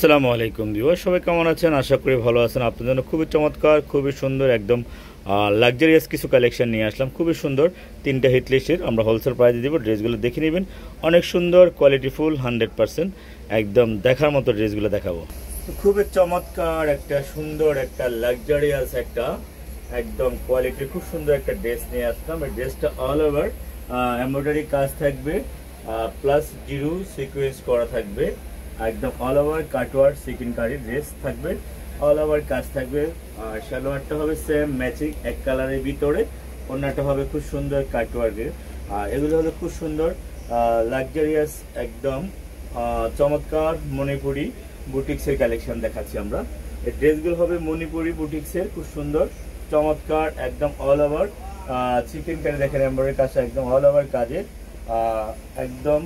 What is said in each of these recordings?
আসসালামু আলাইকুম ভিউয়ার, সবাই কেমন আছেন? আশা করি ভালো আছেন। আপনাদের জন্য খুবই চমৎকার, খুবই সুন্দর, একদম লাক্সারিয়াস কিছু কালেকশন নিয়ে আসলাম। খুবই সুন্দর তিনটা হিটলিস্টের আমরা হোলসেল প্রাইসে দিব। ড্রেসগুলো দেখে নেবেন, অনেক সুন্দর, কোয়ালিটিফুল, 100% একদম দেখার মতো ড্রেসগুলো দেখাবো। খুবই চমৎকার একটা সুন্দর একটা লাক্সারিয়াস একটা একদম কোয়ালিটি খুব সুন্দর একটা ড্রেস নিয়ে আসলাম। এই ড্রেসটা অল ওভার এমব্রয়ডারি কাজ থাকবে, প্লাস জিরো সিকোয়েন্স করা থাকবে, একদম অল ওভার কাটওয়ার্ক সিকিনকারি ড্রেস থাকবে, অল ওভার কাজ থাকবে। আর সালোয়ারটা হবে সেম ম্যাচিং এক কালারের ভিতরে, অন্যটা হবে খুব সুন্দর কাটওয়ার্কের। আর এগুলো হলো খুব সুন্দর লাক্সারিয়াস একদম চমৎকার মণিপুরি বুটিক্সের কালেকশন দেখাচ্ছি আমরা। এই ড্রেসগুলো হবে মণিপুরি বুটিক্সের, খুব সুন্দর চমৎকার একদম অল ওভার চিকেনকারি দেখেন এমব্রয়ডারি কাজ একদম অল ওভার কাজের, একদম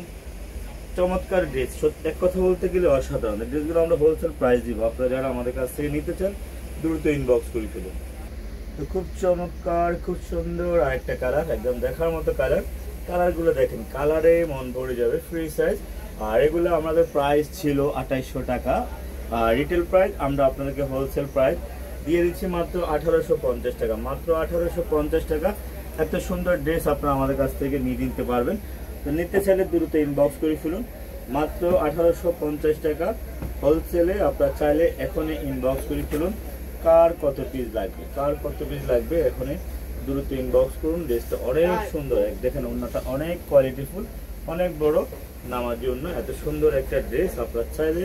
চমৎকার ড্রেস। সত্যি এক কথা বলতে গেলে অসাধারণ। এই ড্রেসগুলো আমরা হোলসেল প্রাইস দিব। আপনারা যারা আমাদের কাছ থেকে নিতে চান দ্রুত ইনবক্স করে ফেলুন। তো খুব চমৎকার, খুব সুন্দর আরেকটা কালার, একদম দেখার মতো কালার। কালারগুলো দেখেন, কালারে মন ভরে যাবে। Free size. আর এগুলো আমাদের প্রাইস ছিল 2800 টাকা। আর রিটেল প্রাইস আমরা আপনাদেরকে হোলসেল প্রাইস দিয়ে দিচ্ছি মাত্র 1850 টাকা। মাত্র 1850 টাকা এত সুন্দর ড্রেস আপনারা আমাদের কাছ থেকে নিয়ে নিতে পারবেন। তো নিতে চাইলে দ্রুত ইনবক্স করে ফেলুন। মাত্র 1850 টাকা হোলসেলে। আপনারা চাইলে এখনই ইনবক্স করে ফেলুন। কার কত পিস লাগবে, কার কত পিস লাগবে এখনই দ্রুত ইনবক্স করুন। ড্রেসটা অনেক সুন্দর, দেখেন ওন্নাটা অনেক কোয়ালিটিফুল, অনেক বড় নামার জন্য এত সুন্দর একটা ড্রেস। আপনারা চাইলে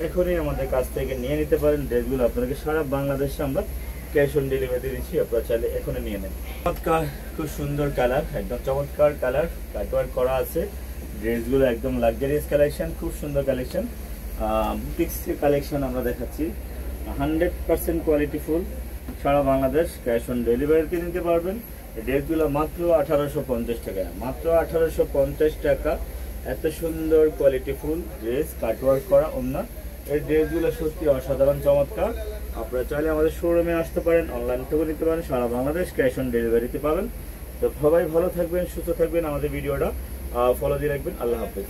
এখনই আমাদের কাছ থেকে নিয়ে নিতে পারেন। ড্রেসগুলো আপনাদেরকে সারা বাংলাদেশে আমরা ক্যাশ অন ডেলিভারি দিচ্ছি। আপনারা চাইলে এখনই নিয়ে নেন। চমৎকার, খুব সুন্দর কালার, একদম চমৎকার কালার, কাটওয়ার্ক করা আছে। ড্রেসগুলো একদম লাক্সারিয়াস কালেকশন, খুব সুন্দর কালেকশন, বুটিক্স কালেকশন আমরা দেখাচ্ছি। 100% কোয়ালিটিফুল, সারা বাংলাদেশ ক্যাশ অন ডেলিভারিতে নিতে পারবেন। এই ড্রেসগুলো মাত্র 1850 টাকা। মাত্র 1850 টাকা এত সুন্দর কোয়ালিটিফুল ড্রেস, কাটওয়ার্ক করা অন্য। এই ড্রেসগুলো সত্যি অসাধারণ চমৎকার। আপনারা চাইলে আমাদের শোরুমে আসতে পারেন, অনলাইন থেকে নিতে পারেন, সারা বাংলাদেশ ক্যাশ অন ডেলিভারিতে পাবেন। তো সবাই ভালো থাকবেন, সুস্থ থাকবেন, আমাদের ভিডিওটা ফলো দিয়ে রাখবেন। আল্লাহ হাফেজ।